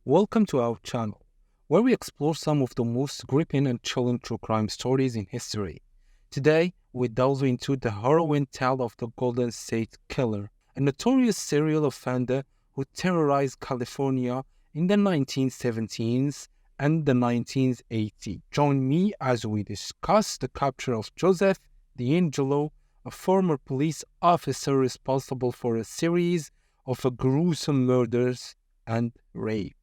Welcome to our channel, where we explore some of the most gripping and chilling true crime stories in history. Today, we delve into the harrowing tale of the Golden State Killer, a notorious serial offender who terrorized California in the 1970s and the 1980s. Join me as we discuss the capture of Joseph DeAngelo, a former police officer responsible for a series of gruesome murders and rapes.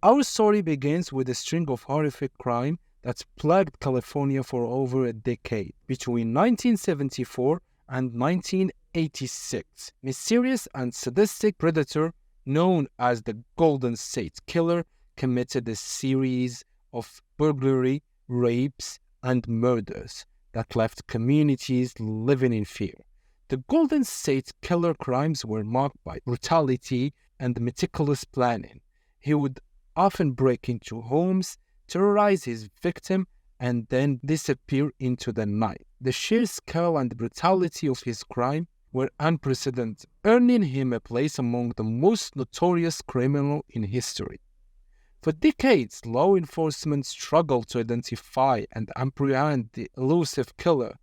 Our story begins with a string of horrific crime that's plagued California for over a decade. Between 1974 and 1986, mysterious and sadistic predator known as the Golden State Killer committed a series of burglary, rapes, and murders that left communities living in fear. The Golden State Killer crimes were marked by brutality and meticulous planning. He would often break into homes, terrorize his victim, and then disappear into the night. The sheer scale and brutality of his crime were unprecedented, earning him a place among the most notorious criminals in history. For decades, law enforcement struggled to identify and apprehend the elusive killer.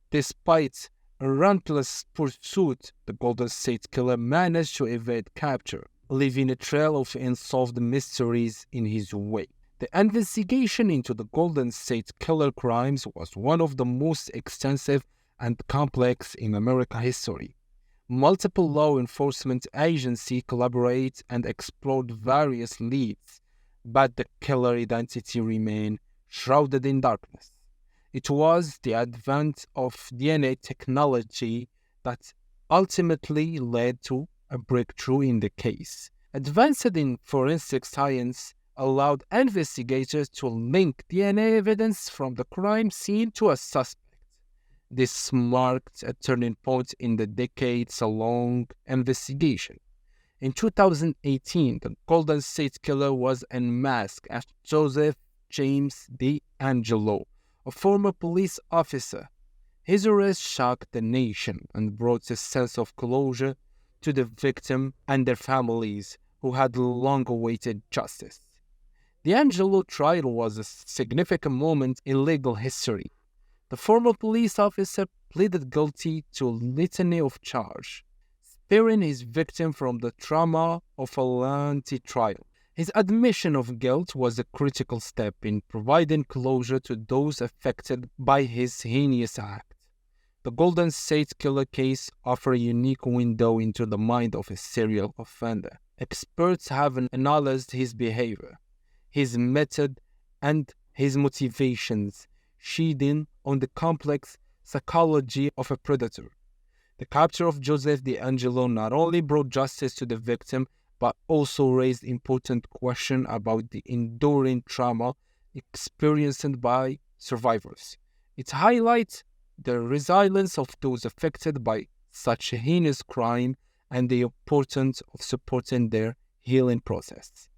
Despite a relentless pursuit, the Golden State Killer managed to evade capture, leaving a trail of unsolved mysteries in his wake. The investigation into the Golden State Killer crimes was one of the most extensive and complex in American history. Multiple law enforcement agencies collaborated and explored various leads, but the killer identity remained shrouded in darkness. It was the advent of DNA technology that ultimately led to a breakthrough in the case. Advances in forensic science allowed investigators to link DNA evidence from the crime scene to a suspect. This marked a turning point in the decades-long investigation. In 2018, the Golden State Killer was unmasked as Joseph James DeAngelo, a former police officer. His arrest shocked the nation and brought a sense of closure to the victim and their families who had long awaited justice. The Angelo trial was a significant moment in legal history. The former police officer pleaded guilty to a litany of charges, sparing his victim from the trauma of a lengthy trial. His admission of guilt was a critical step in providing closure to those affected by his heinous act. The Golden State Killer case offers a unique window into the mind of a serial offender. Experts have analyzed his behavior, his method, and his motivations, shedding on the complex psychology of a predator. The capture of Joseph DeAngelo not only brought justice to the victim, but also raised important questions about the enduring trauma experienced by survivors. It highlights the resilience of those affected by such a heinous crime and the importance of supporting their healing process.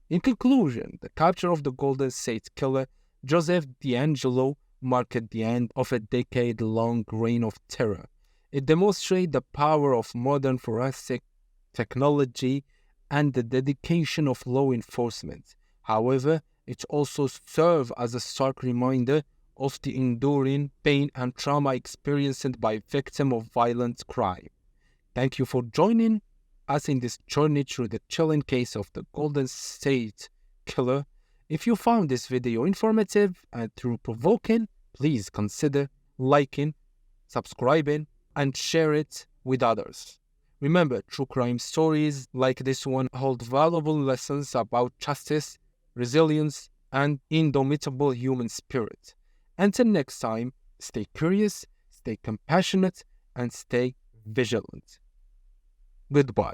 In conclusion, the capture of the Golden State Killer, Joseph DeAngelo, marked the end of a decade-long reign of terror. It demonstrates the power of modern forensic technology and the dedication of law enforcement. However, it also serves as a stark reminder of the enduring pain and trauma experienced by victims of violent crime. Thank you for joining us in this journey through the chilling case of the Golden State Killer. If you found this video informative and thought-provoking, please consider liking, subscribing, and share it with others. Remember, true crime stories like this one hold valuable lessons about justice, resilience, and indomitable human spirit. Until next time, stay curious, stay compassionate, and stay vigilant. Goodbye.